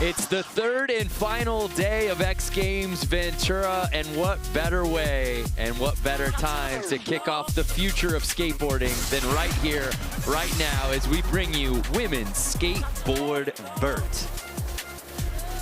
It's the third and final day of X Games Ventura, and what better way and what better time to kick off the future of skateboarding than right here, right now, as we bring you Women's Skateboard Vert.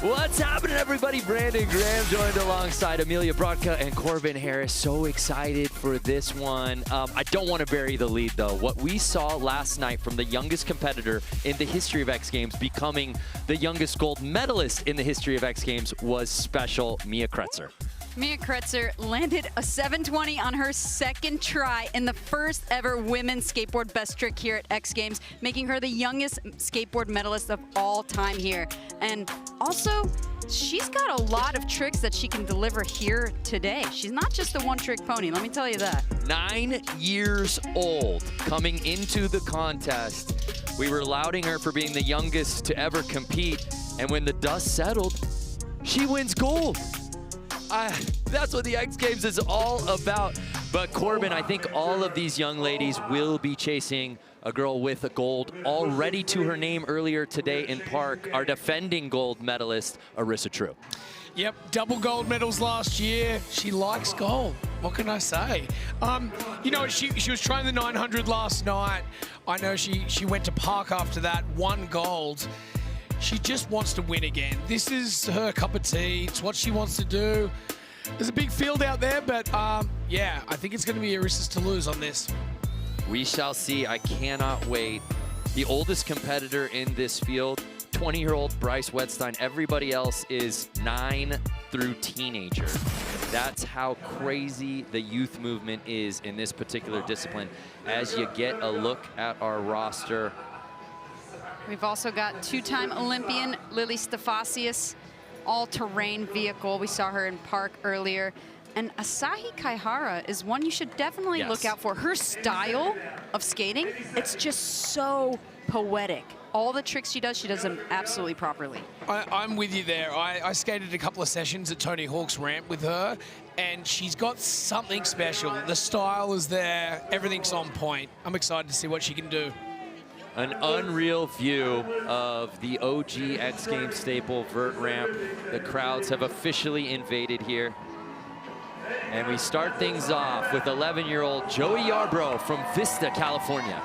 What's happening, everybody? Brandon Graham joined alongside Amelia Brodka and Corbin Harris. So excited for this one. I don't want to bury the lead, though. What we saw last night from the youngest competitor in the history of X Games becoming the youngest gold medalist in the history of X Games was special. Mia Kretzer. Mia Kretzer landed a 720 on her second try in the first ever women's skateboard best trick here at X Games, making her the youngest skateboard medalist of all time here. And also, she's got a lot of tricks that she can deliver here today. She's not just a one-trick pony, let me tell you that. 9 years old coming into the contest. We were lauding her for being the youngest to ever compete, and when the dust settled, she wins gold. That's what the X Games is all about. But Corbin, I think all of these young ladies will be chasing a girl with a gold already to her name earlier today in Park, our defending gold medalist, Arissa True. Yep, double gold medals last year. She likes gold. What can I say? You know, she was trying the 900 last night. I know she went to Park after that, won gold. She just wants to win again. This is her cup of tea. It's what she wants to do. There's a big field out there, but yeah, I think it's going to be Arissa's to lose on this. We shall see. I cannot wait. The oldest competitor in this field, 20-year-old Bryce Wedstein. Everybody else is 9 through teenager. That's how crazy the youth movement is in this particular discipline. As you get a look at our roster, We've also got two-time Olympian Lily Stefasius, all-terrain vehicle. We saw her in Park earlier. And Asahi Kaihara is one you should definitely look out for. Her style of skating, it's just so poetic. All the tricks she does them absolutely properly. I'm with you there. I skated a couple of sessions at Tony Hawk's ramp with her, and she's got something special. The style is there. Everything's on point. I'm excited to see what she can do. An unreal view of the OG X Games staple vert ramp. The crowds have officially invaded here. And we start things off with 11-year-old Joey Yarbrough from Vista, California.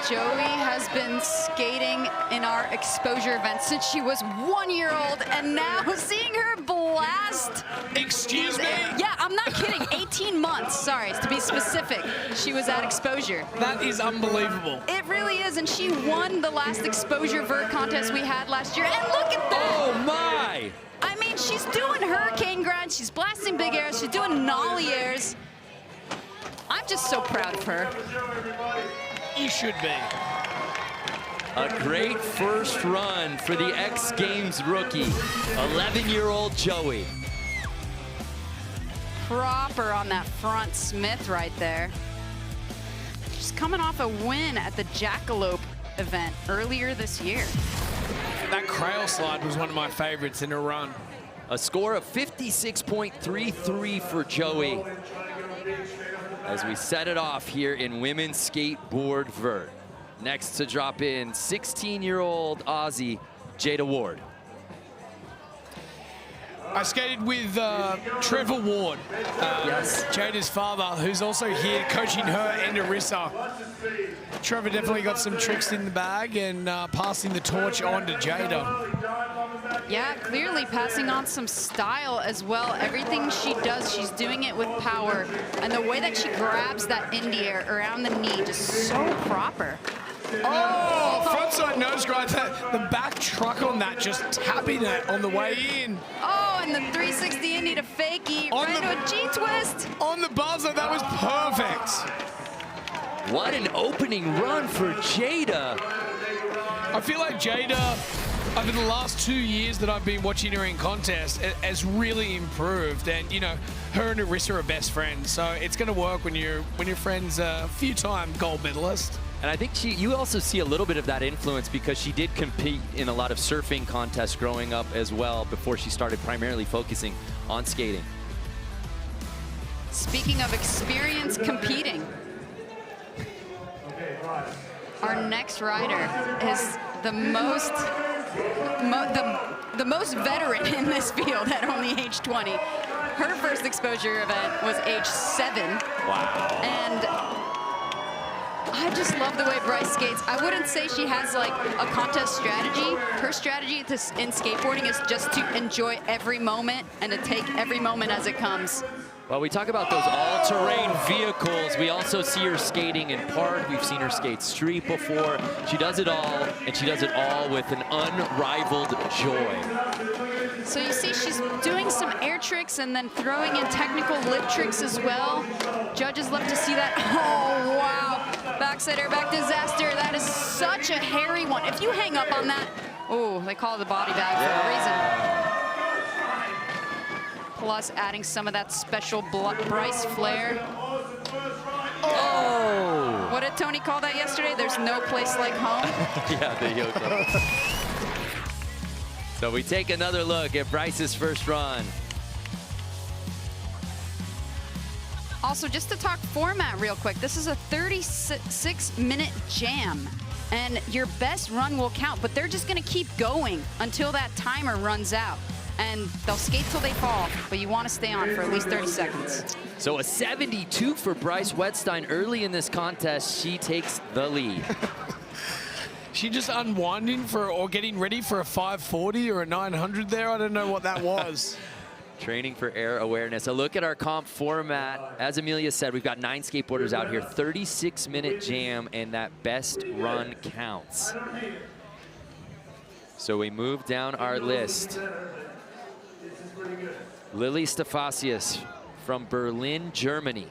Joey has been skating in our exposure event since she was 1 year old, and now seeing her blast. Excuse me? Yeah, I'm not kidding. 18 months, sorry, to be specific. She was at exposure. That is unbelievable. It really is, and she won the last exposure vert contest we had last year, and look at that. Oh my! I mean, she's doing hurricane grind, she's blasting big airs, she's doing nollie airs. I'm just so proud of her. You should be. A great first run for the X Games rookie, 11-year-old Joey. Proper on that front Smith right there. She's coming off a win at the Jackalope event earlier this year. That crail slide was one of my favorites in her run. A score of 56.33 for Joey as we set it off here in Women's Skateboard Vert. Next to drop in 16-year-old Aussie Jada Ward. I skated with Trevor Ward, Yes. Jada's father, who's also here coaching her and Arissa. Trevor definitely got some tricks in the bag and passing the torch on to Jada. Yeah, clearly passing on some style as well. Everything she does, she's doing it with power. And the way that she grabs that indie air around the knee, just so proper. Oh, frontside nose grind. The back truck on that, just tapping it on the way in. Oh, and the 360 indie to fakie, right into a G-twist. On the buzzer, that was perfect. What an opening run for Jada. I feel like Jada, over the last 2 years that I've been watching her in contests, has really improved. And, you know, her and Arissa are best friends. So it's going to work when your friend's a few-time gold medalist. And I think you also see a little bit of that influence because she did compete in a lot of surfing contests growing up as well before she started primarily focusing on skating. Speaking of experience competing, our next rider is the most the most veteran in this field at only age 20. Her first exposure event was age 7. Wow. And I just love the way Bryce skates. I wouldn't say she has like a contest strategy. Her strategy in skateboarding is just to enjoy every moment and to take every moment as it comes. Well, we talk about those all-terrain vehicles. We also see her skating in park. We've seen her skate street before. She does it all, and she does it all with an unrivaled joy. So you see she's doing some air tricks and then throwing in technical lip tricks as well. Judges love to see that. Oh, wow. Backside airback disaster. That is such a hairy one. If you hang up on that, oh, they call it the body bag for a reason. Plus adding some of that special Bryce flair. Oh! What did Tony call that yesterday? There's no place like home. Yeah, the Yoko. So we take another look at Bryce's first run. Also, just to talk format real quick, this is a 36-minute jam. And your best run will count, but they're just gonna keep going until that timer runs out. And they'll skate till they fall, but you want to stay on for at least 30 seconds. So a 72 for Bryce Wettstein early in this contest. She takes the lead. She just unwinding for or getting ready for a 540 or a 900 there. I don't know what that was. Training for air awareness. A look at our comp format. As Amelia said, we've got 9 skateboarders out here, 36-minute jam, and that best run counts. So we move down our list. Lily Stefasius from Berlin, Germany.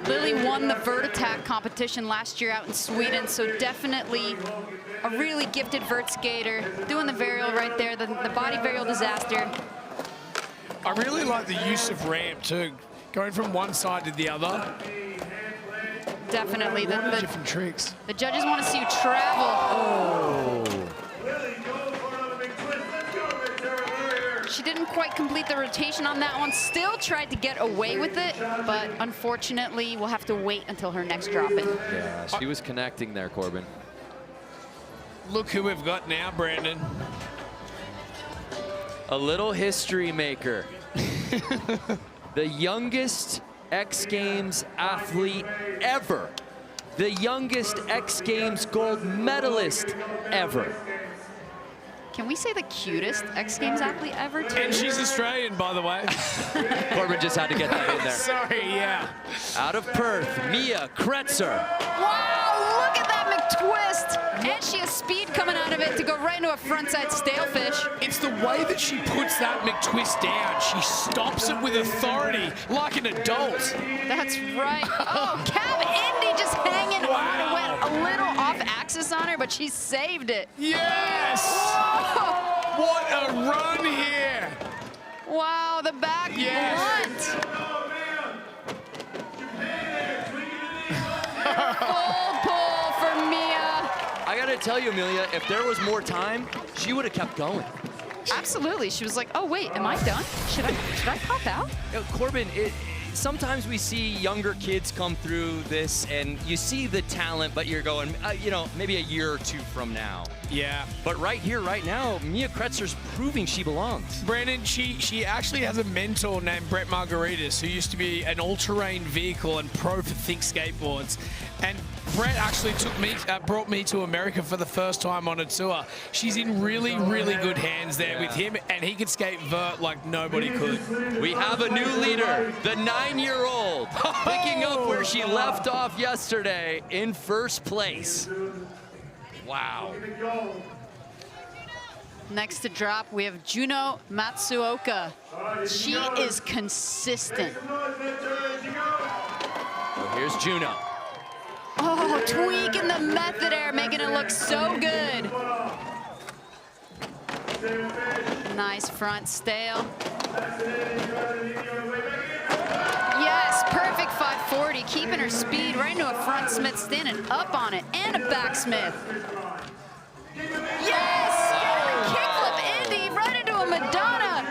Lily won the vert attack competition last year out in Sweden, so definitely a really gifted vert skater. Doing the varial right there, the body varial disaster. I really like the use of ramp too, going from one side to the other. Definitely. Different tricks. The judges want to see you travel. Oh. She didn't quite complete the rotation on that one. Still tried to get away with it, but unfortunately, we'll have to wait until her next drop-in. Yeah, she was connecting there, Corbin. Look who we've got now, Brandon. A little history maker. The youngest X Games athlete ever. The youngest X Games gold medalist ever. Can we say the cutest X Games athlete ever, too? And she's Australian, by the way. Corbin just had to get that in there. Sorry, yeah. Out of Perth, Mia Kretzer. Wow, look at that McTwist. And she has speed coming out of it to go right into a frontside stalefish. It's the way that she puts that McTwist down. She stops it with authority, like an adult. That's right. Oh, Cab Indy just hanging on. It went a little off axis on her, but she saved it. Yes! Whoa. What a run here! Wow, the back blunt. Full pull for Mia. I gotta tell you, Amelia, if there was more time, she would have kept going. Absolutely. She was like, oh, wait, am I done? Should I pop out? Corbin, sometimes we see younger kids come through this and you see the talent, but you're going, you know, maybe a year or two from now. Yeah. But right here, right now, Mia Kretzer's proving she belongs. Brandon, she actually has a mentor named Brett Margaritas, who used to be an all-terrain vehicle and pro for Think Skateboards. And Brett actually brought me to America for the first time on a tour. She's in really, really good hands there with him, and he could skate vert like nobody could. We have a new leader, the 9-year-old, picking up where she left off yesterday in first place. Wow. Next to drop, we have Juno Matsuoka. She is consistent. Well, here's Juno. Oh, tweaking the method air, making it look so good. Nice front stale. Yes, perfect 540, keeping her speed right into a front Smith, standing up on it, and a back Smith. Yes! Kickflip Indy right into a Madonna.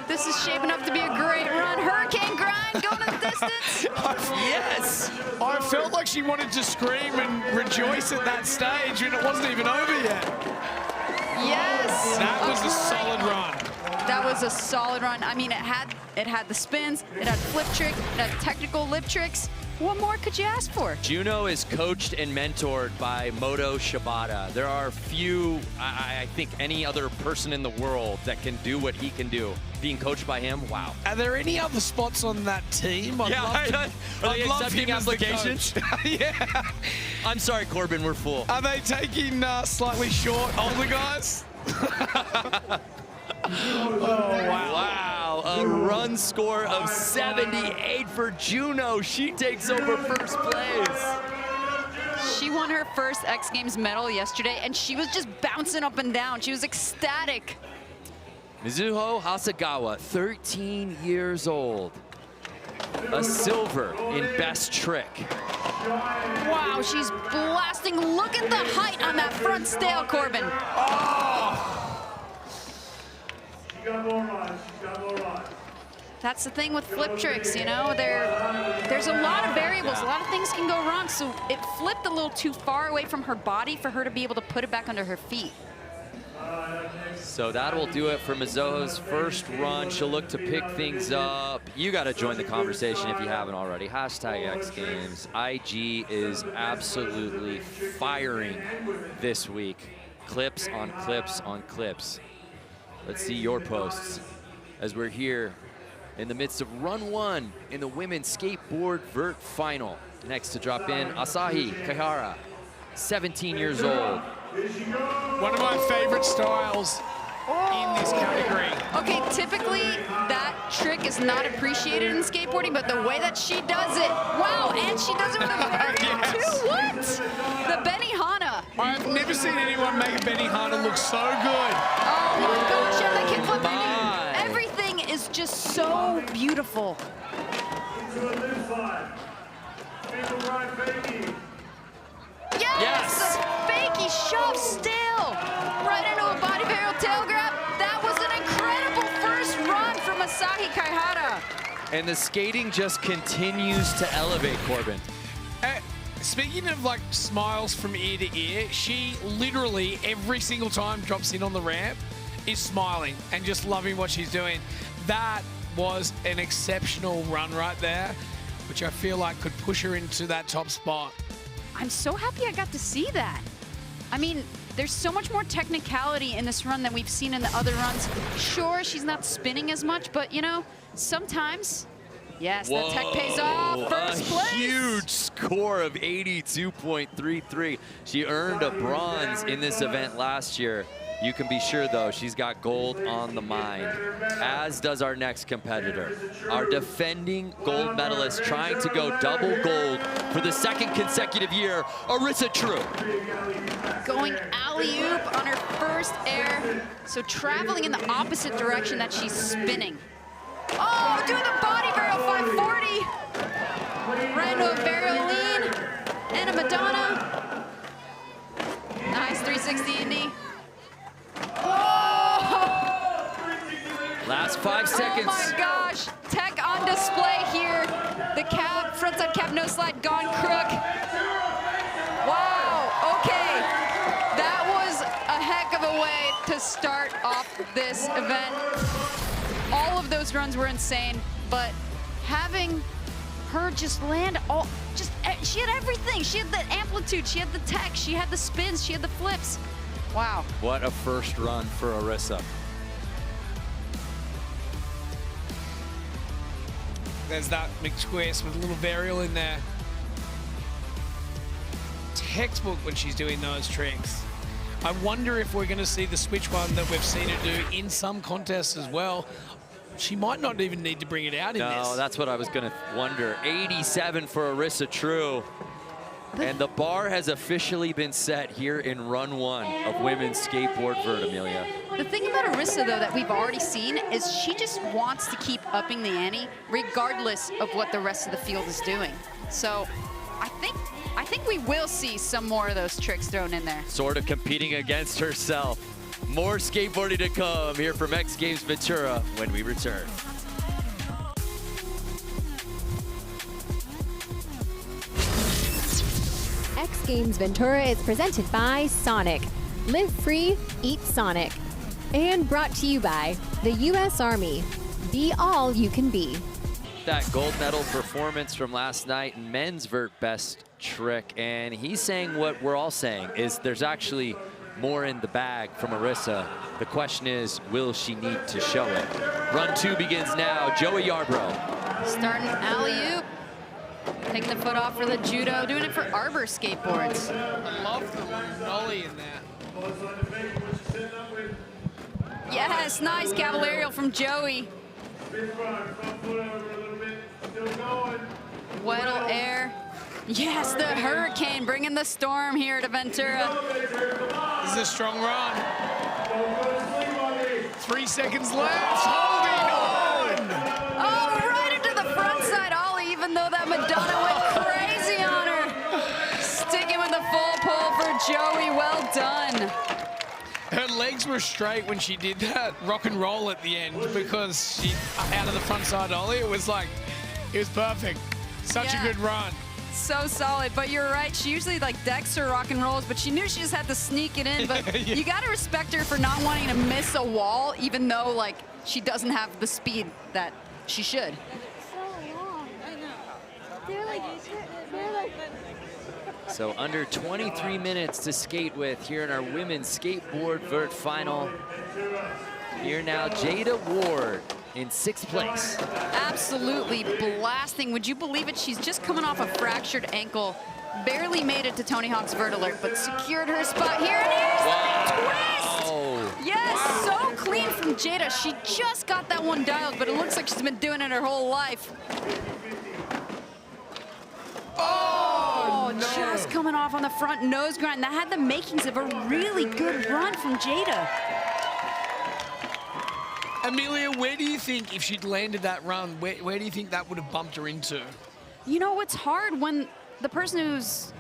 This is shaping up to be a great run. Hurricane grind going the distance. Yes! I felt like she wanted to scream and rejoice at that stage, and it wasn't even over yet. Yes. That was a solid run. That was a solid run. I mean, it had the spins, it had flip trick, it had technical lip tricks. What more could you ask for? Juno is coached and mentored by Moto Shibata. There are few, I think, any other person in the world that can do what he can do. Being coached by him, wow. Are there any other spots on that team? Are they accepting applications? Yeah. I'm sorry, Corbin, we're full. Are they taking slightly short older guys? Oh, wow. Wow, a run score of 78 for Juno. She takes over first place. She won her first X Games medal yesterday, and she was just bouncing up and down. She was ecstatic. Mizuho Hasegawa, 13 years old. A silver in best trick. Wow, she's blasting. Look at the height on that front stale, Corbin. Oh. That's the thing with flip tricks, you know, there's a lot of variables, a lot of things can go wrong, so it flipped a little too far away from her body for her to be able to put it back under her feet. So that will do it for Mizuho's first run. She'll look to pick things up. You got to join the conversation if you haven't already. Hashtag X Games. IG is absolutely firing this week. Clips on clips on clips. Let's see your posts as we're here in the midst of run one in the women's skateboard vert final. Next to drop in, Asahi Kaihara, 17 years old. One of my favorite styles in this category. Okay, typically that trick is not appreciated in skateboarding, but the way that she does it, wow, and she does it with a variant Yes. too, what? The Benihana. I've never seen anyone make a Benihana look so good. Oh my gosh, and the kickflip. My. Everything is just so beautiful. Yes! Fakey shove still! Right into a body barrel tail grab. That was an incredible first run from Asahi Kaihara. And the skating just continues to elevate, Corbin. Speaking of like smiles from ear to ear, she literally every single time drops in on the ramp is smiling and just loving what she's doing. That was an exceptional run right there, which I feel like could push her into that top spot. I'm so happy I got to see that. I mean, there's so much more technicality in this run than we've seen in the other runs. Sure, she's not spinning as much, but you know, sometimes, yes, that tech pays off. First place. A huge score of 82.33. She earned a bronze in this event last year. You can be sure, though, she's got gold on the mind, as does our next competitor. Our defending gold medalist trying to go double gold for the second consecutive year, Arissa True. Going alley-oop on her first air, so traveling in the opposite direction that she's spinning. Oh, doing the body barrel 540. Right into a barrel lean and a Madonna. Nice 360 Indy. Last 5 seconds. Oh my gosh, tech on display here. The cab, frontside cab, no slide, gone crook. Wow, okay. That was a heck of a way to start off this event. All of those runs were insane, but having her just land she had everything. She had the amplitude, she had the tech, she had the spins, she had the flips. Wow. What a first run for Arissa. There's that McTwist with a little varial in there. Textbook when she's doing those tricks. I wonder if we're going to see the switch one that we've seen her do in some contests as well. She might not even need to bring it out in this. No, that's what I was going to wonder. 87 for Arissa True. And the bar has officially been set here in run one of women's skateboard vert, Amelia. The thing about Arissa, though, that we've already seen is she just wants to keep upping the ante regardless of what the rest of the field is doing. So I think we will see some more of those tricks thrown in there. Sort of competing against herself. More skateboarding to come here from X Games Ventura when we return. X Games Ventura is presented by Sonic. Live free, eat Sonic. And brought to you by the U.S. Army. Be all you can be. That gold medal performance from last night, men's vert best trick, and he's saying what we're all saying, is there's actually more in the bag from Arissa. The question is, will she need to show it? Run 2 begins now. Joey Yarbrough. Starting alley-oop. Taking the foot off for the judo, doing it for Arbor skateboards. I love the nollie in that. Yes, nice cavallarial from Joey. Weddle air. Yes, the hurricane bringing the storm here to Ventura. This is a strong run. 3 seconds left. Holding on. Oh, right into the front side ollie, even though that Madonna went crazy on her. Sticking with the full pull for Joey. Well done. Her legs were straight when she did that rock and roll at the end because she, out of the front side ollie, it was perfect. Such a good run. So solid, but you're right. She usually decks her rock and rolls, but she knew she just had to sneak it in. But Yeah. You got to respect her for not wanting to miss a wall, even though she doesn't have the speed that she should. So long. I know. They're like So under 23 minutes to skate with here in our women's skateboard vert final. Here now, Jada Ward in 6th place. Absolutely blasting. Would you believe it? She's just coming off a fractured ankle. Barely made it to Tony Hawk's Vert Alert, but secured her spot here. And here's the twist! Yes, so clean from Jada. She just got that one dialed, but it looks like she's been doing it her whole life. Oh, no. Just coming off on the front nose grind. That had the makings of a really good run from Jada. Amelia, where do you think, if she'd landed that run, where do you think that would have bumped her into? You know, it's hard when the person who's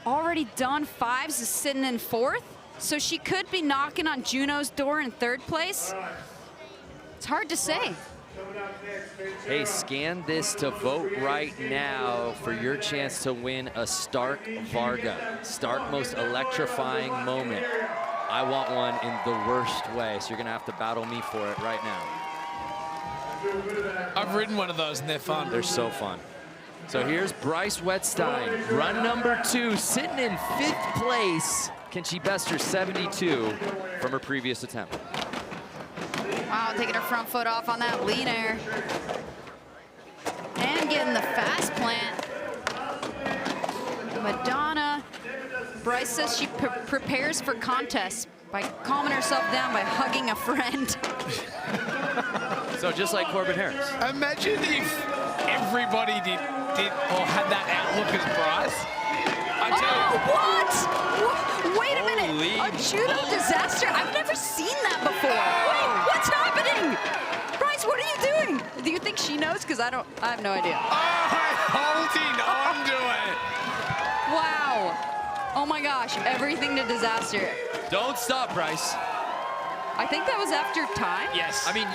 already done 5s is sitting in 4th, so she could be knocking on Juno's door in 3rd place. It's hard to say. Hey, scan this to vote right now for your chance to win a Stark Varga. Stark most electrifying moment. I want one in the worst way, so you're gonna have to battle me for it right now. I've ridden one of those and they're fun. They're so fun. So here's Bryce Wettstein, run number 2, sitting in 5th place. Can she best her 72 from her previous attempt? Wow, taking her front foot off on that lean air. And getting the fast plant. Madonna. Bryce says she prepares for contests by calming herself down by hugging a friend. So just like Corbin Harris. Imagine if everybody did or had that outlook as Bryce. I tell you. What? Wait a minute. A judo disaster? I've never seen that before. Wait, what's happening? Bryce, what are you doing? Do you think she knows? Because I have no idea. Holding on to it. Wow. Oh my gosh, everything to disaster. Don't stop, Bryce. I think that was after time? Yes. I mean,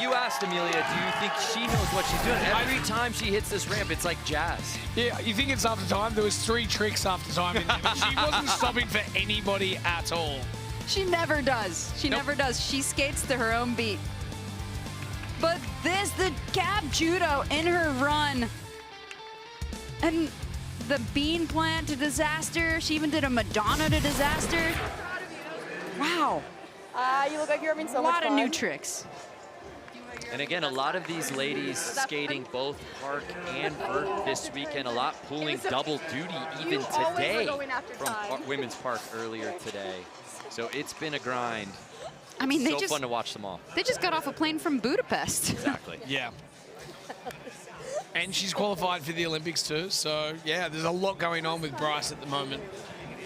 you asked Amelia, do you think she knows what she's doing? Every time she hits this ramp, it's like jazz. Yeah, you think it's after time? There was 3 tricks after time in there, but she wasn't stopping for anybody at all. She never does. She never does. She skates to her own beat. But the gap judo in her run. And the bean plant to disaster. She even did a Madonna to disaster. Wow. You look like you're having so A much lot fun. of new tricks. And again, a lot of these ladies skating both park and vert this weekend, a lot pulling double duty even today from women's park earlier today. So it's been a grind. I mean, so fun to watch them all. They just got off a plane from Budapest. Exactly. Yeah. And she's qualified for the Olympics too, so yeah, there's a lot going on with Bryce at the moment.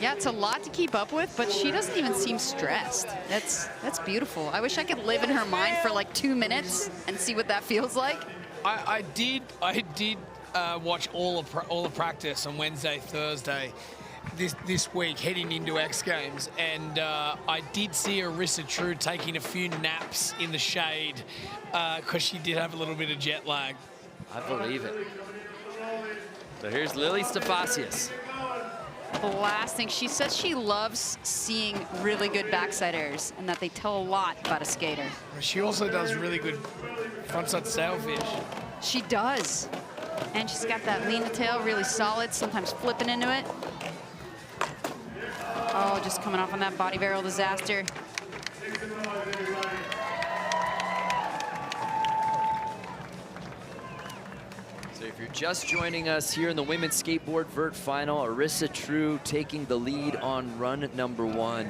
Yeah, it's a lot to keep up with, but she doesn't even seem stressed. That's beautiful. I wish I could live in her mind for like 2 minutes and see what that feels like. I did watch all of practice on Wednesday, Thursday this week heading into X Games, and I did see Arissa True taking a few naps in the shade because she did have a little bit of jet lag. I believe it. So here's Lily Stefasius. blasting. She says she loves seeing really good backside airs and that they tell a lot about a skater. She also does really good frontside sailfish. She does. And she's got that lean tail, really solid, sometimes flipping into it. Oh, just coming off on that body barrel disaster. So if you're just joining us here in the women's skateboard vert final, Arissa True taking the lead on run number 1.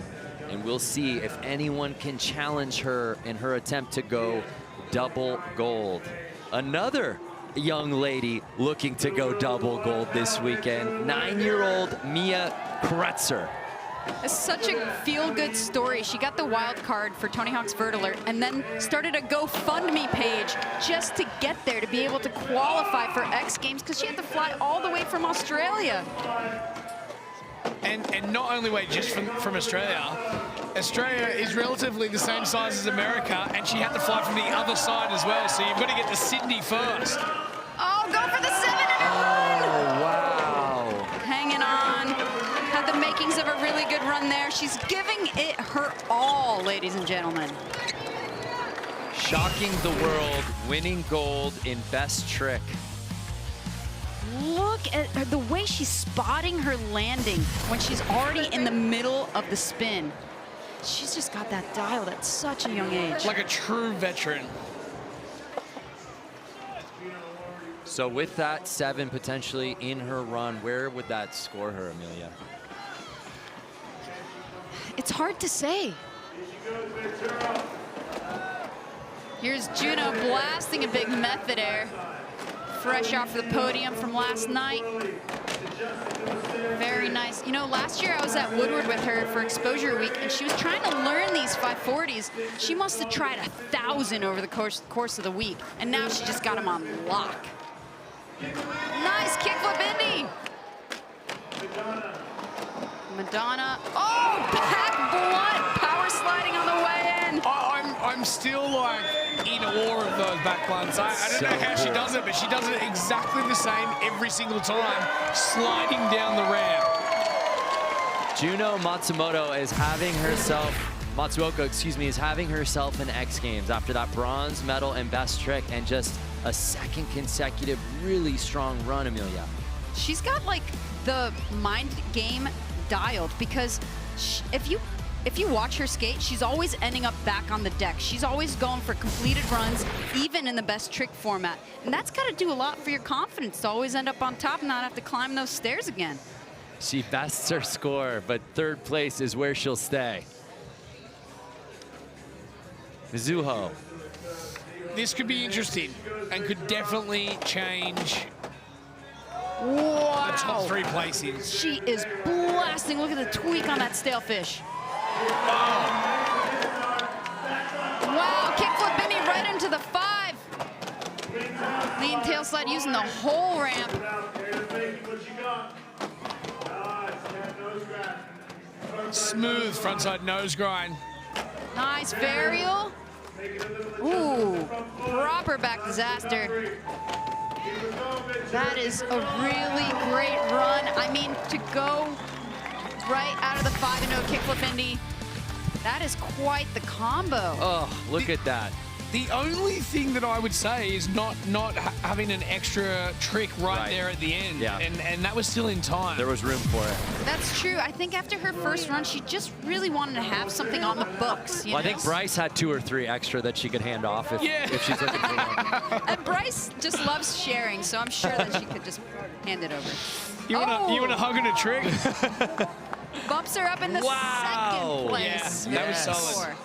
And we'll see if anyone can challenge her in her attempt to go double gold. Another young lady looking to go double gold this weekend, 9-year-old Mia Kretzer. It's such a feel-good story. She got the wild card for Tony Hawk's Vert Alert and then started a GoFundMe page just to get there, to be able to qualify for X Games, because she had to fly all the way from Australia. And not only wait just from Australia. Australia is relatively the same size as America, and she had to fly from the other side as well, so you've got to get to Sydney first. Oh, go for the 7 and Oh, wow. hanging on. Had the makings of a really good run there. She's giving it her all, ladies and gentlemen. Shocking the world, winning gold in best trick. Look at her, the way she's spotting her landing when she's already in the middle of the spin. She's just got that dialed at such a young age. Like a true veteran. So with that 7 potentially in her run, where would that score her, Amelia? It's hard to say. Here's Juno blasting a big method air. Fresh off the podium from last night. Very nice. You know, last year I was at Woodward with her for Exposure Week, and she was trying to learn these 540s. She must have tried 1,000 over the course of the week, and now she just got them on lock. Nice kickflip Indy. Madonna. Oh, back blunt. Power sliding on the way in. I'm still like in awe of those back blunts. I don't know how she does it, but she does it exactly the same every single time, sliding down the ramp. Juno Matsumoto is having herself, Matsuoka, excuse me, is having herself an X Games after that bronze medal and best trick and just a 2nd consecutive really strong run, Amelia. She's got like the mind game dialed, because if you watch her skate, she's always ending up back on the deck. She's always going for completed runs, even in the best trick format. And that's got to do a lot for your confidence, to always end up on top and not have to climb those stairs again. She bests her score, but 3rd place is where she'll stay. Mizuho. This could be interesting and could definitely change Wow. the top 3 placings. She is blasting. Look at the tweak on that stalefish. Wow, kickflip Benny right into the 5. Lean tail slide using the whole ramp. Smooth frontside nose grind. Nice varial. Ooh, proper back disaster. That is a really great run. I mean, to go right out of the 5-0 kickflip Indy, that is quite the combo. Oh, look at that. The only thing that I would say is not having an extra trick right there at the end. Yeah. And that was still in time. There was room for it. That's true. I think after her first run, she just really wanted to have something on the books. You know? I think Bryce had 2 or 3 extra that she could hand off if she's looking for one. And Bryce just loves sharing, so I'm sure that she could just hand it over. You want a hug and a trick? Bumps her up in the second place. Yeah, that was solid.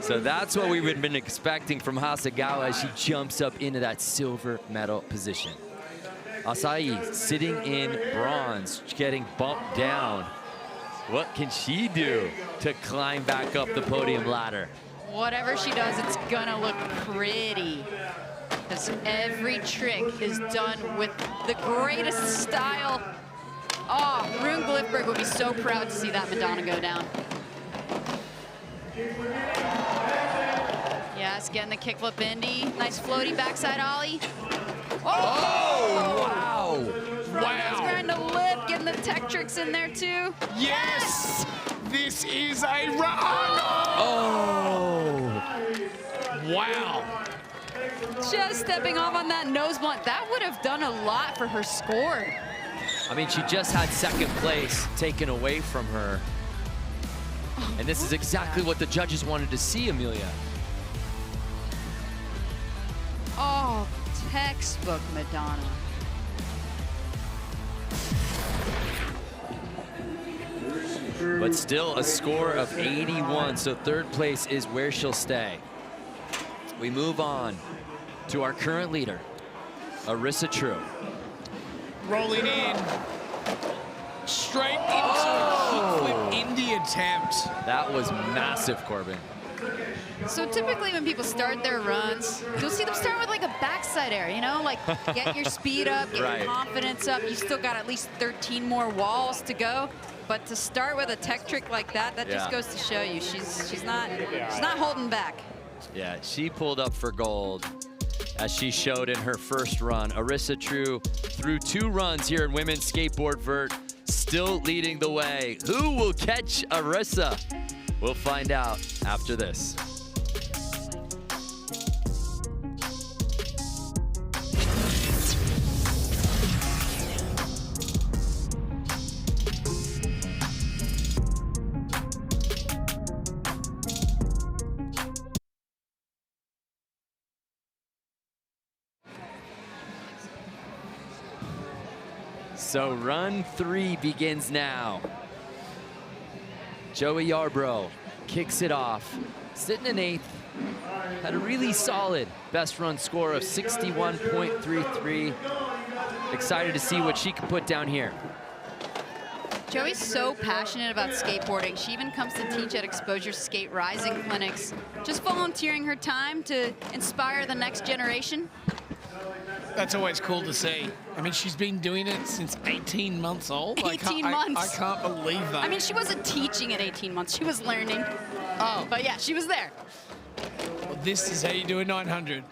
So that's what we've been expecting from Hasegawa as she jumps up into that silver medal position. Asahi sitting in bronze, getting bumped down. What can she do to climb back up the podium ladder? Whatever she does, it's gonna look pretty. Because every trick is done with the greatest style. Oh, Rune Glifberg would be so proud to see that Madonna go down. Yes, getting the kickflip Indy. Nice floaty backside ollie. Oh, wow. Front nose grind to lip, getting the tech tricks in there too. Yes! This is a run. Oh! Wow. Just stepping off on that nose blunt. That would have done a lot for her score. I mean, she just had second place taken away from her. And this is exactly what the judges wanted to see, Amelia. Oh, textbook Madonna. But still a score of 81, so third place is where she'll stay. We move on to our current leader, Arissa True. Rolling in. Straight into a kickflip indie attempt. That was massive, Corbin. So typically when people start their runs, you'll see them start with like a backside air, you know, like get your speed up, get Right. your confidence up. You still got at least 13 more walls to go. But to start with a tech trick like that, that just Yeah. goes to show you she's not holding back. Yeah, she pulled up for gold as she showed in her first run. Arissa True through 2 runs here in women's skateboard vert, still leading the way. Who will catch Arissa? We'll find out after this. So run 3 begins now. Joey Yarbrough kicks it off, sitting in 8th, had a really solid best run score of 61.33. Excited to see what she can put down here. Joey's so passionate about skateboarding. She even comes to teach at Exposure Skate Rising clinics, just volunteering her time to inspire the next generation. That's always cool to see. I mean, she's been doing it since 18 months old. 18 months. I can't believe that. I mean, she wasn't teaching at 18 months. She was learning. Oh, But yeah, she was there. well, this is how you do a 900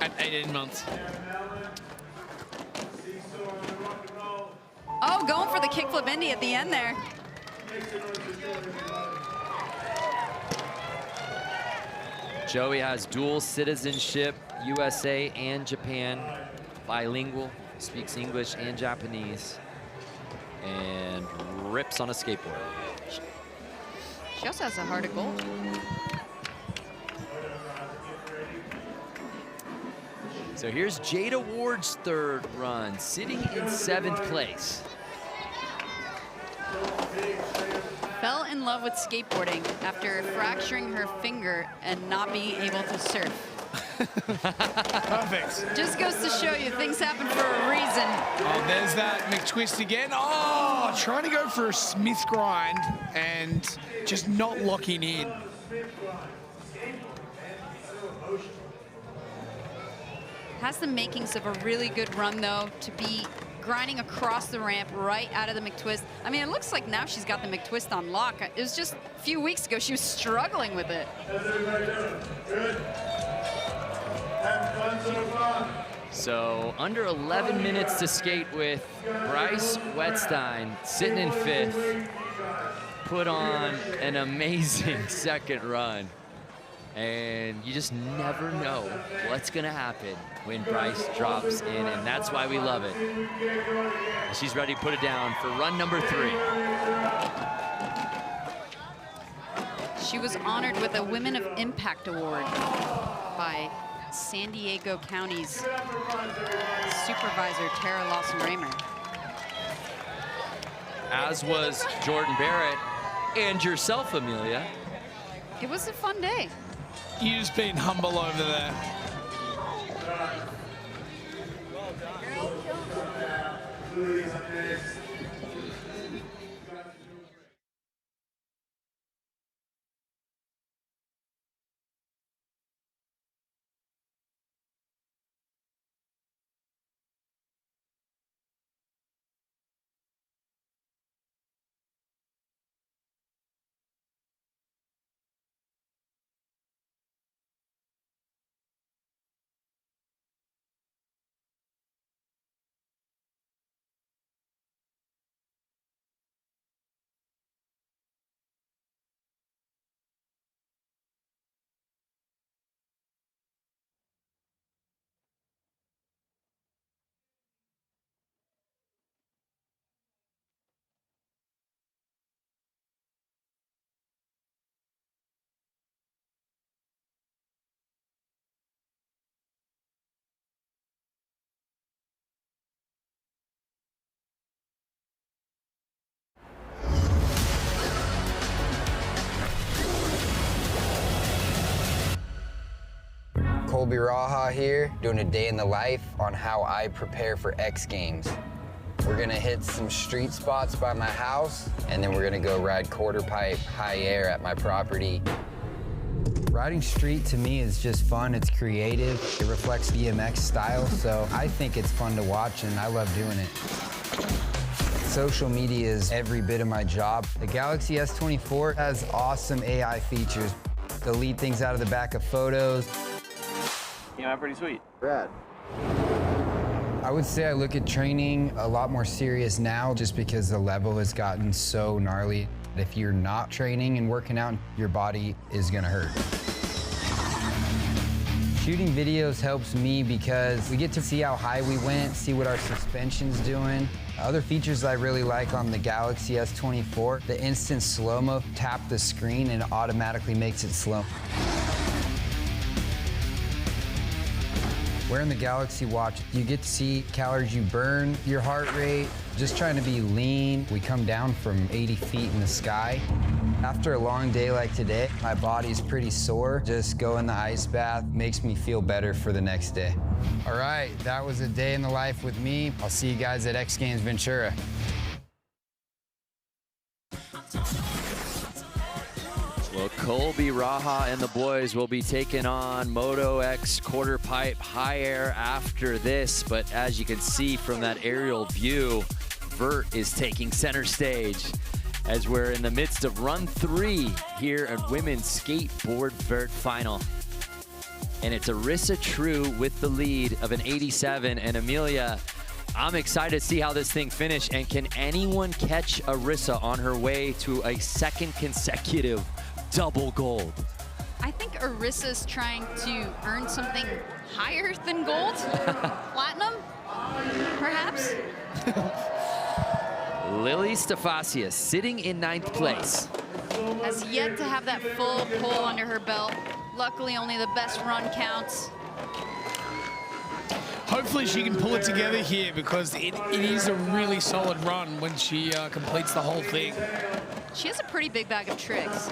at 18 months. Oh, going for the kickflip indie at the end there. Joey has dual citizenship, USA and Japan, bilingual, speaks English and Japanese, and rips on a skateboard. She also has a heart of gold. So here's Jada Ward's third run, sitting in 7th place. Fell in love with skateboarding after fracturing her finger and not being able to surf. Perfect. Just goes to show you things happen for a reason. Oh, there's that McTwist again. Oh, trying to go for a Smith grind and just not locking in. Has the makings of a really good run though, to be grinding across the ramp right out of the McTwist. I mean, it looks like now she's got the McTwist on lock. It was just a few weeks ago she was struggling with it. So under 11 minutes to skate with Bryce Wetstein, sitting in 5th, put on an amazing second run. And you just never know what's gonna happen when Bryce drops in, and that's why we love it. She's ready to put it down for run number 3. She was honored with a Women of Impact Award by San Diego County's supervisor, Tara Lawson-Raymer. As was Jordan Barrett and yourself, Amelia. It was a fun day. You just been humble over there. Colby Raha here, doing a day in the life on how I prepare for X Games. We're gonna hit some street spots by my house, and then we're gonna go ride quarter pipe high air at my property. Riding street to me is just fun, it's creative, it reflects BMX style, so I think it's fun to watch and I love doing it. Social media is every bit of my job. The Galaxy S24 has awesome AI features. Delete things out of the back of photos. Yeah, pretty sweet. Rad. I would say I look at training a lot more serious now just because the level has gotten so gnarly. If you're not training and working out, your body is gonna hurt. Shooting videos helps me because we get to see how high we went, see what our suspension's doing. Other features I really like on the Galaxy S24, the instant slow-mo, tap the screen and it automatically makes it slow. Wearing the Galaxy watch, you get to see calories you burn, your heart rate, just trying to be lean. We come down from 80 feet in the sky. After a long day like today, my body's pretty sore. Just go in the ice bath makes me feel better for the next day. All right, that was a day in the life with me. I'll see you guys at X Games Ventura. Well, Colby Raha and the boys will be taking on Moto X quarter pipe high air after this. But as you can see from that aerial view, Vert is taking center stage as we're in the midst of run 3 here at Women's Skateboard Vert Final. And it's Arissa True with the lead of an 87. And Amelia, I'm excited to see how this thing finishes. And can anyone catch Arissa on her way to a second consecutive double gold? I think Arissa's trying to earn something higher than gold. Platinum, perhaps? Lily Stafasius sitting in 9th place. Has yet to have that full pull under her belt. Luckily, only the best run counts. Hopefully she can pull it together here because it is a really solid run when she completes the whole thing. She has a pretty big bag of tricks.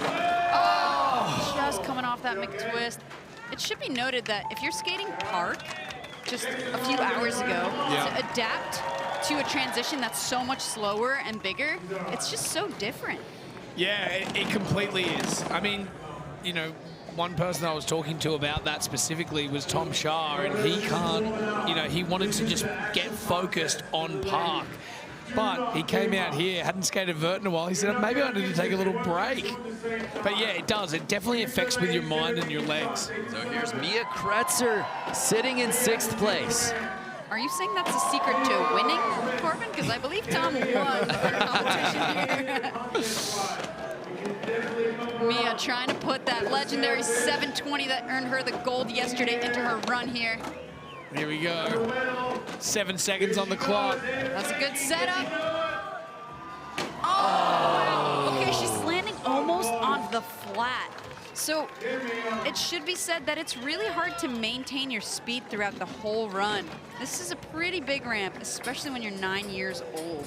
Oh, just coming off that McTwist. It should be noted that if you're skating park just a few hours ago, to adapt to a transition that's so much slower and bigger, it's just so different. Yeah, it completely is. I mean, you know, one person I was talking to about that specifically was Tom Shah, and he can't, you know, he wanted to just get focused on park. But he came out here, hadn't skated vert in a while. He said, maybe I need to take a little break. But yeah, it does. It definitely affects with your mind and your legs. So here's Mia Kretzer sitting in 6th place. Are you saying that's a secret to winning, Corbin? Because I believe Tom won the competition here. Mia trying to put that legendary 720 that earned her the gold yesterday into her run here. Here we go. 7 seconds on the clock. That's a good setup. Oh! Okay, she's landing almost on the flat. So it should be said that it's really hard to maintain your speed throughout the whole run. This is a pretty big ramp, especially when you're 9 years old.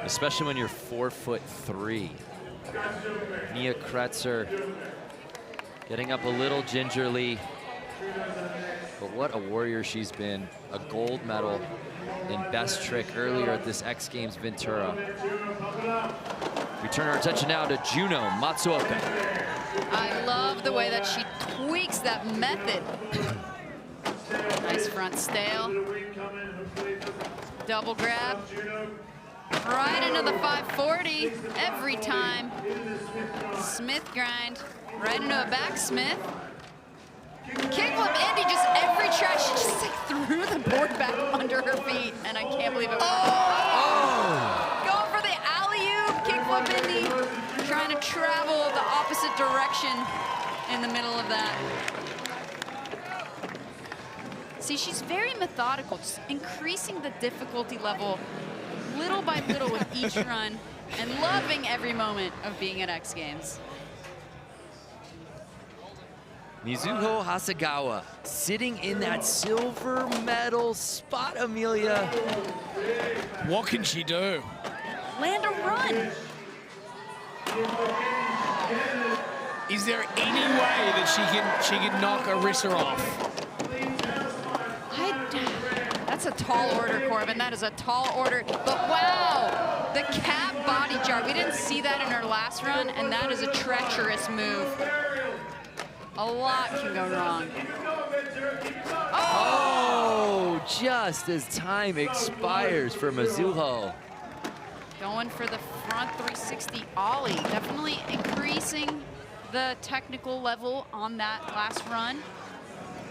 Especially when you're 4'3". Mia Kretzer getting up a little gingerly. But what a warrior she's been. A gold medal in best trick earlier at this X Games Ventura. We turn our attention now to Juno Matsuoka. I love the way that she tweaks that method. Nice front stale. Double grab. Right into the 540 every time. Smith grind. Right into a back Smith. Kickflip Indy, just every try, she just like threw the board back under her feet, and I can't believe it. Going for the alley-oop, kickflip Indy, trying to travel the opposite direction in the middle of that. See, she's very methodical, just increasing the difficulty level little by little with each run, and loving every moment of being at X Games. Mizuho Hasegawa sitting in that silver medal spot, Amelia. What can she do? Land a run. Is there any way that she can knock Arissa off? That's a tall order, Corbin. That is a tall order. But wow, the cap body jar. We didn't see that in her last run, and that is a treacherous move. A lot can go wrong. Oh, just as time expires for Mizuho. Going for the front 360 ollie. Definitely increasing the technical level on that last run.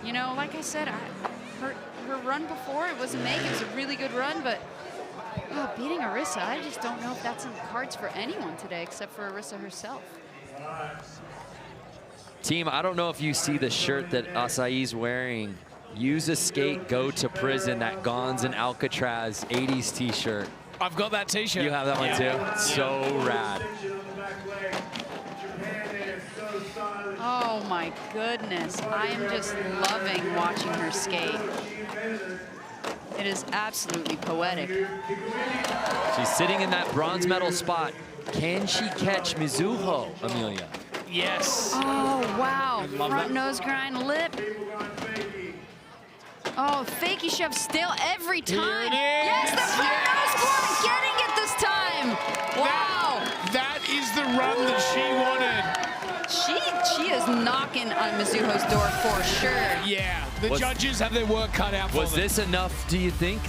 You know, like I said, her run before, it wasn't make. It was a really good run, but beating Arissa, I just don't know if that's in the cards for anyone today except for Arissa herself. Team, I don't know if you see the shirt that Acai's wearing. Use a skate, go to prison, that Gons and Alcatraz 80s t-shirt. I've got that t-shirt. You have that one too? So rad. Oh my goodness, I am just loving watching her skate. It is absolutely poetic. She's sitting in that bronze medal spot. Can she catch Mizuho, Amelia? Yes. Oh, wow. Front that. nose grind, lip. Oh, fakie shove still every time. Yes, the front nose grind, getting it this time. Wow. That is the run that she wanted. She is knocking on Mizuho's door for sure. Yeah, the judges have their work cut out for them. Was this enough, do you think,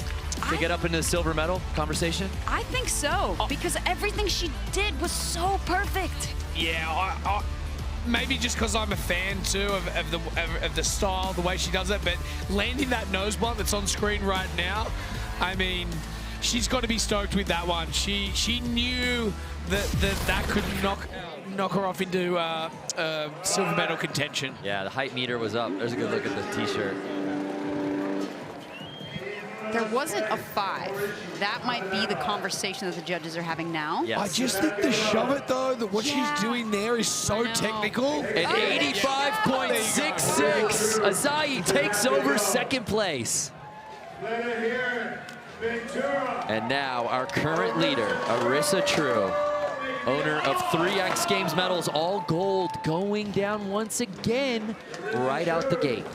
to get up into the silver medal conversation? I think so, because everything she did was so perfect. Yeah, maybe just because I'm a fan too of the style, the way she does it, but landing that nose blunt that's on screen right now, I mean, she's got to be stoked with that one. She knew that could knock her off into silver medal contention. Yeah, the height meter was up. There's a good look at the t-shirt. There wasn't a 5. That might be the conversation that the judges are having now. Yes. I just think the shove it though, that what she's doing there is so technical. An 85.66. Acai takes over second place. And now our current leader, Arissa True, owner of 3 X Games medals, all gold, going down once again right out the gate.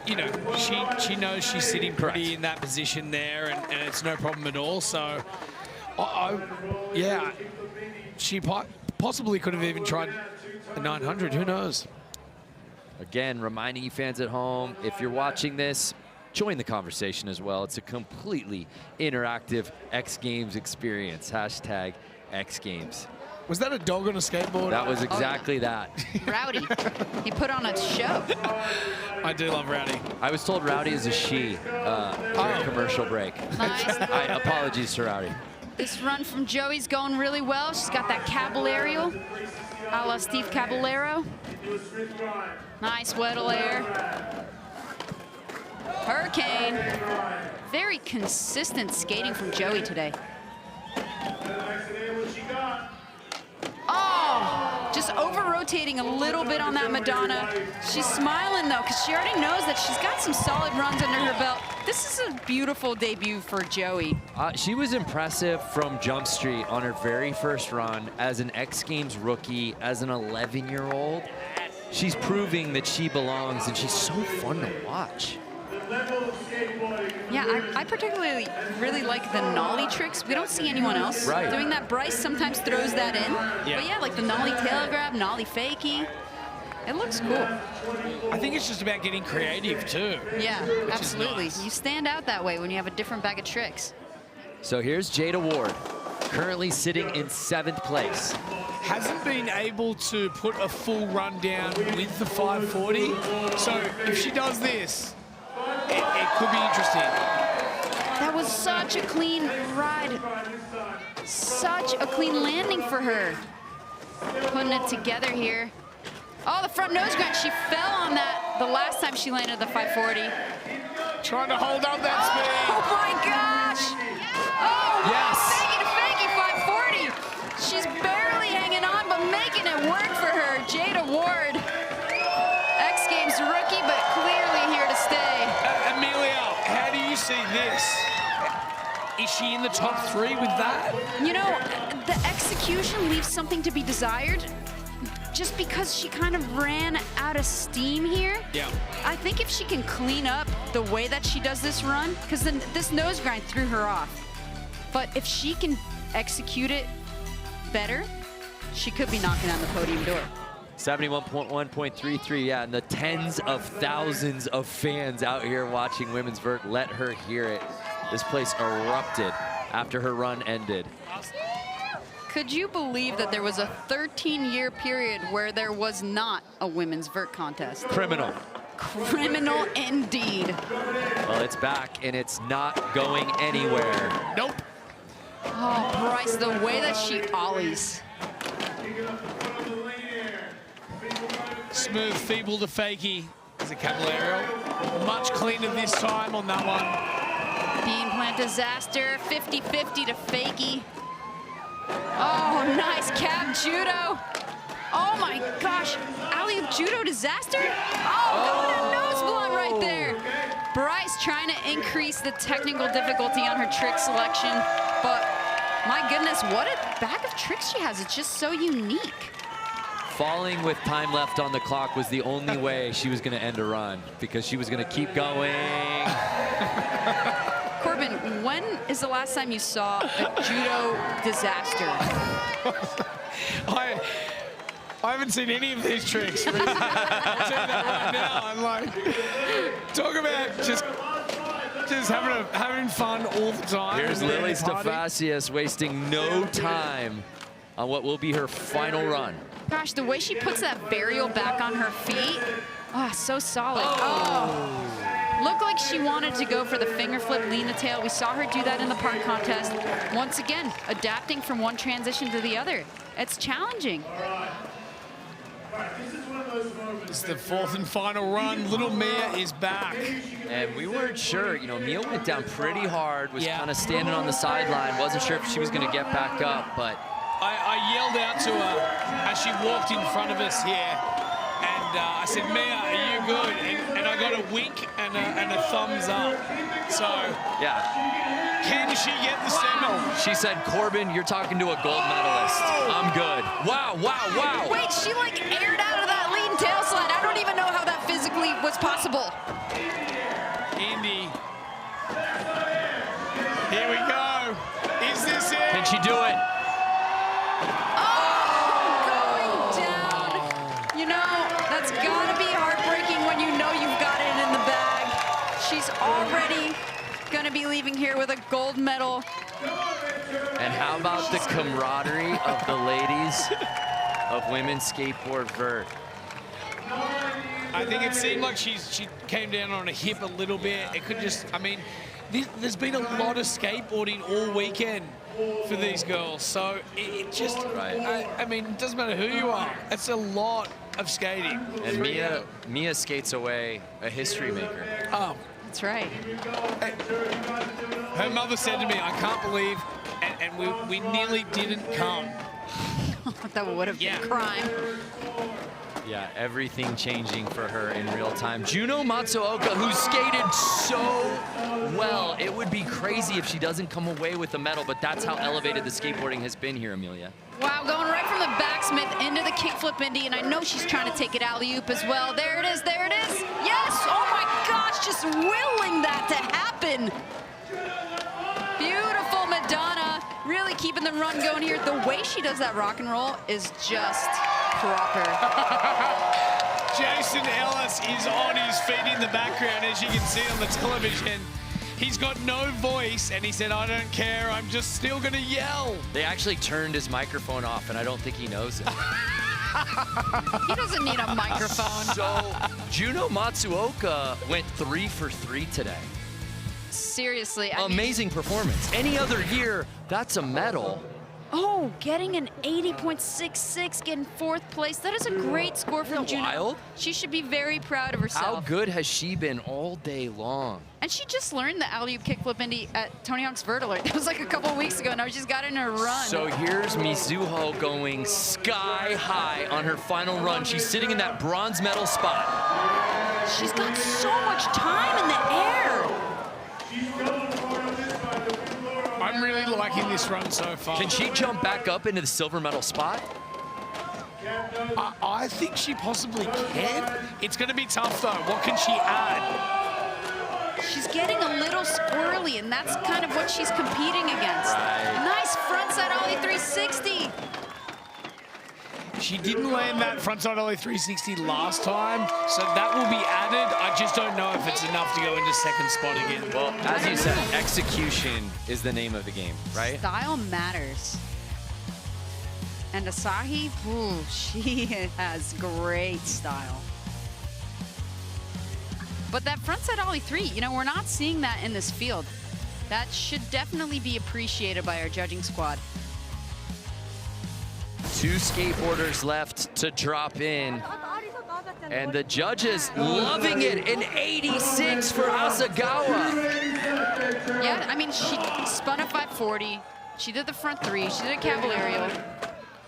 You know, she knows she's sitting pretty in that position there, and it's no problem at all. So, yeah, she possibly could have even tried a 900. Who knows? Again, reminding you fans at home, if you're watching this, join the conversation as well. It's a completely interactive X Games experience. Hashtag X Games. Was that a dog on a skateboard? That was exactly that. Rowdy. He put on a show. I do love Rowdy. I was told Rowdy is a she during a commercial break. Nice. Apologies to Rowdy. This run from Joey's going really well. She's got that caballero, a la Steve Caballero. Nice Weddle air. Hurricane. Very consistent skating from Joey today. Oh, just over-rotating a little bit on that Madonna. She's smiling, though, because she already knows that she's got some solid runs under her belt. This is a beautiful debut for Joey. She was impressive from Jump Street on her very first run as an X Games rookie, as an 11-year-old. She's proving that she belongs, and she's so fun to watch. Yeah, I particularly really like the nollie tricks. We don't see anyone else doing that. Bryce sometimes throws that in. Yeah. But yeah, like the nollie tail grab, nollie fakie. It looks cool. I think it's just about getting creative too. Yeah, absolutely. Nice. You stand out that way when you have a different bag of tricks. So here's Jada Ward, currently sitting in 7th place. Hasn't been able to put a full run down with the 540. So if she does this, it could be interesting. That was such a clean ride. Such a clean landing for her. Putting it together here. Oh, the front nose grind. She fell on that the last time she landed the 540. Trying to hold up that speed. Oh my gosh. Oh, yes. Fakie to fakie 540. She's barely hanging on, but making it work for her. Jada Ward. X Games rookie, but clearly here to stay. Amelia, how do you see this? Is she in the top 3 with that? You know, the execution leaves something to be desired. just because she kind of ran out of steam here. Yeah. I think if she can clean up the way that she does this run, because then this nose grind threw her off. But if she can execute it better, she could be knocking on the podium door. 71.1.33, yeah, and the tens of thousands of fans out here watching women's vert, let her hear it. This place erupted after her run ended. Could you believe that there was a 13-year period where there was not a women's vert contest? Criminal. Criminal indeed. Well, it's back, and it's not going anywhere. Nope. Oh, Bryce, the way that she ollies. Smooth, feeble to fakie. Is a Caballero. Much cleaner this time on that one. Bean plant disaster, 50-50 to fakie. Oh, nice cab judo. Oh my gosh, alley-oop judo disaster? Oh, going to nose blunt right there. Bryce trying to increase the technical difficulty on her trick selection, but my goodness, what a bag of tricks she has. It's just so unique. Falling with time left on the clock was the only way she was going to end a run, because she was going to keep going. Corbin, when is the last time you saw a judo disaster? I haven't seen any of these tricks. I'll tell you that right now. I'm like, talk about just having fun all the time. Here's Lily Stafasius wasting no time on what will be her final run. Gosh, the way she puts that burial back on her feet, oh, so solid. Oh. Looked like she wanted to go for the finger flip lean the tail. We saw her do that in the park contest. Once again, adapting from one transition to the other. It's challenging. It's the fourth and final run. Little Mia is back. And we weren't sure, you know, Mia went down pretty hard, was kind of standing on the sideline, wasn't sure if she was going to get back up, but I yelled out to her as she walked in front of us here, and I said, Mia, are you good? And I got a wink and a thumbs up. So, yeah. Can she get the seven? She said, Corbin, you're talking to a gold medalist. I'm good. Wow, wow, wow. Wait, she like aired out of that lean tail slide. I don't even know how that physically was possible. Indy. Here we go. Is this it? Can she do it? Already going to be leaving here with a gold medal. And how about the camaraderie of the ladies of women's skateboard vert? I think it seemed like she came down on a hip a little bit. It could just, I mean, there's been a lot of skateboarding all weekend for these girls. So it just, I mean, it doesn't matter who you are. It's a lot of skating. And Mia skates away a history maker. Oh. That's right. Her mother said to me, I can't believe, and we nearly didn't come. That would have been a crime. Yeah, everything changing for her in real time. Juno Matsuoka, who skated so well. It would be crazy if she doesn't come away with a medal, but that's how elevated the skateboarding has been here, Amelia. Wow, going right from the backsmith into the kickflip Indy, and I know she's trying to take it alley-oop as well. There it is, there it is. Yes, oh my gosh, just willing that to happen. Beautiful Madonna, really keeping the run going here. The way she does that rock and roll is just proper. Jason Ellis is on his feet in the background, as you can see on the television. He's got no voice, and he said, I don't care, I'm just still gonna yell. They actually turned his microphone off, and I don't think he knows it. He doesn't need a microphone. So, Juno Matsuoka went 3 for 3 today. Seriously. Amazing performance. Any other year, that's a medal. Oh, getting an 80.66, getting 4th place. That is a great score from Juno. Wild? She should be very proud of herself. How good has she been all day long? And she just learned the alley-oop kickflip Indy at Tony Hawk's Vert Alert. It was like a couple of weeks ago. Now she's got it in her run. So here's Mizuho going sky high on her final run. She's sitting in that bronze medal spot. She's got so much time in the air. I'm really liking this run so far. Can she jump back up into the silver medal spot? I think she possibly can. It's going to be tough, though. What can she add? She's getting a little squirrely, and that's kind of what she's competing against. Right. Nice frontside ollie 360. She didn't land that frontside ollie 360 last time, so that will be added. I just don't know if it's enough to go into second spot again. Well, as you said, execution is the name of the game, right? Style matters. And Asahi, ooh, she has great style. But that frontside ollie 3, you know, we're not seeing that in this field. That should definitely be appreciated by our judging squad. 2 skateboarders left to drop in. And the judges loving it, an 86 for Asagawa. Yeah, I mean, she spun a 540. She did the front 3. She did a cavalierial.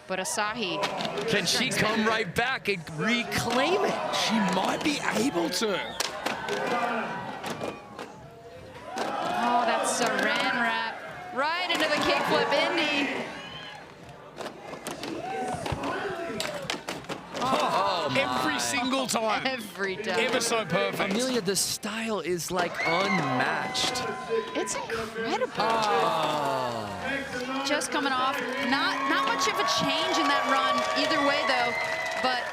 But Asahi. Can she come right back and reclaim it? She might be able to. Oh, that's saran wrap. Right into the kickflip Indy. Every single time. Every time. Ever so perfect. Amelia, the style is like unmatched. It's incredible. Oh. Just coming off. Not much of a change in that run either way, though. But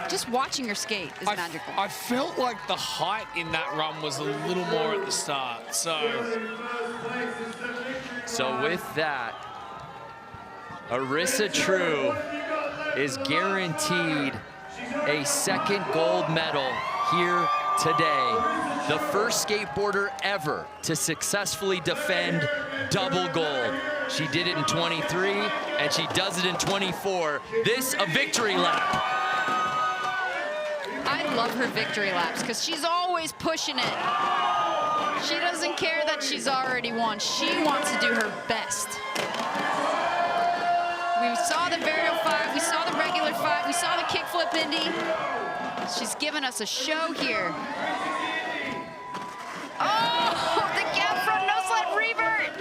just watching her skate is magical. I felt like the height in that run was a little more at the start. So with that, Arissa True is guaranteed a second gold medal here today. The first skateboarder ever to successfully defend double gold. She did it in 23, and she does it in 24. This a victory lap. I love her victory laps because she's always pushing it. She doesn't care that she's already won. She wants to do her best. We saw the varial 5, we saw the regular 5, we saw the kickflip Indy. She's given us a show here. Oh, the gap front no sled revert.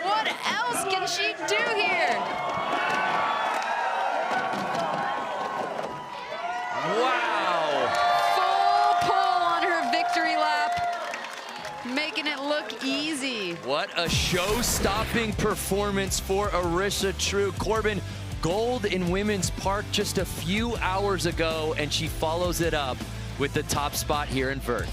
What else can she do here? Wow. Full pull on her victory lap, making it look easy. What a show-stopping performance for Arissa True. Corbin, gold in women's park just a few hours ago, and she follows it up with the top spot here in Vert.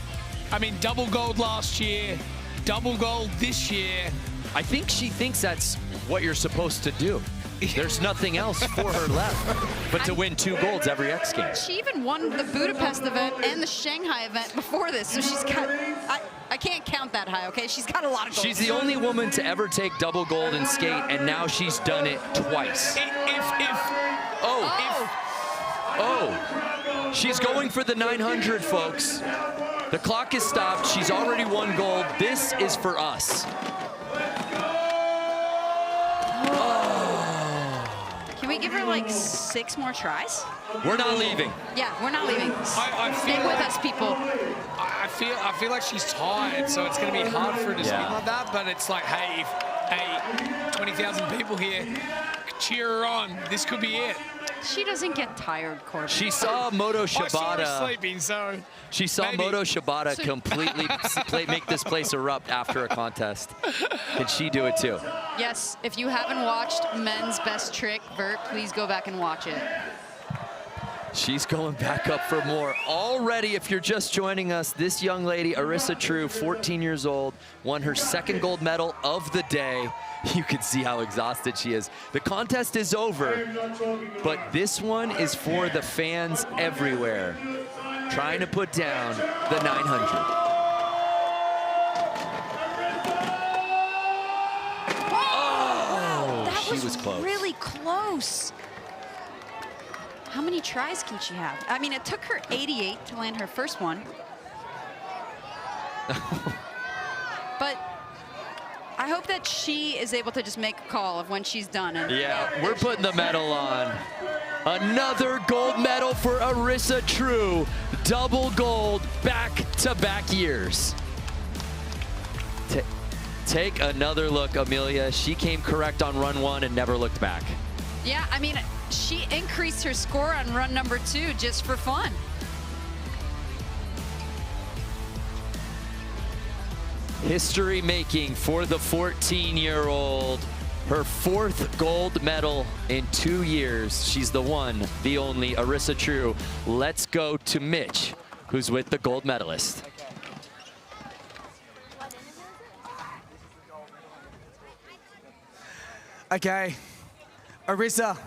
I mean, double gold last year, double gold this year. I think she thinks that's what you're supposed to do. There's nothing else for her left but to win 2 golds every X Games. She even won the Budapest event and the Shanghai event before this, so she's got, I can't count that high, okay? She's got a lot of gold. She's the only woman to ever take double gold in skate, and now she's done it twice. She's going for the 900, folks. The clock is stopped. She's already won gold. This is for us. Can we give her like 6 more tries? We're not leaving. Yeah, we're not leaving. Stay with us, people. I feel like she's tired, so it's going to be hard for her to spin like that. But it's like, hey, 20,000 people here, cheer her on. This could be it. She doesn't get tired, Corbin. She saw Moto Shibata. I saw her sleeping, so she saw maybe. Moto Shibata completely make this place erupt after a contest. Can she do it too? Yes, if you haven't watched Men's Best Trick, Vert, please go back and watch it. She's going back up for more. Already, if you're just joining us, this young lady, Arissa True, 14 years old, won her second gold medal of the day. You can see how exhausted she is. The contest is over, but this one is for the fans everywhere, trying to put down the 900. Oh, that she was close. Really close. How many tries can she have? I mean, it took her 88 to land her first one. But I hope that she is able to just make a call of when she's done. And yeah, we're putting the medal on. Another gold medal for Arissa True. Double gold, back-to-back years. Take another look, Amelia. She came correct on run 1 and never looked back. Yeah, I mean, she increased her score on run number 2 just for fun. History making for the 14-year-old. Her 4th gold medal in 2 years. She's the one, the only, Arissa True. Let's go to Mitch, who's with the gold medalist. Okay, Arissa,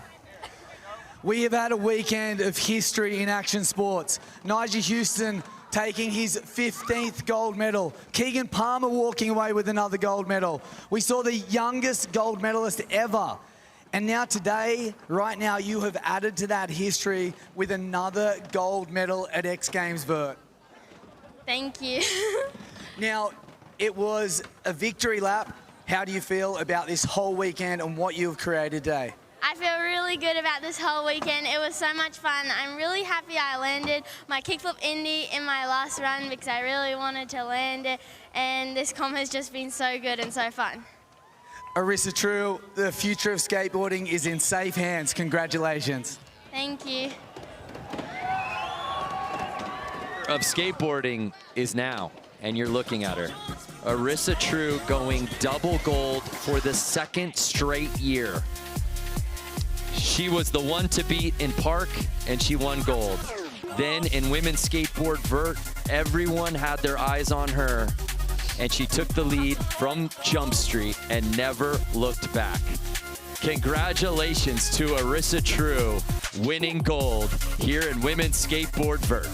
we have had a weekend of history in action sports. Nigel Houston taking his 15th gold medal. Keegan Palmer walking away with another gold medal. We saw the youngest gold medalist ever. And now today, right now, you have added to that history with another gold medal at X Games Vert. Thank you. Now, it was a victory lap. How do you feel about this whole weekend and what you've created today? I feel really good about this whole weekend. It was so much fun. I'm really happy I landed my kickflip indie in my last run because I really wanted to land it, and this comp has just been so good and so fun. Arissa True, the future of skateboarding is in safe hands. Congratulations. Thank you. Of skateboarding is now, and you're looking at her. Arissa True going double gold for the 2nd straight year. She was the one to beat in Park, and she won gold. Then in women's skateboard vert, everyone had their eyes on her, and she took the lead from Jump Street and never looked back. Congratulations to Arissa True, winning gold here in women's skateboard vert.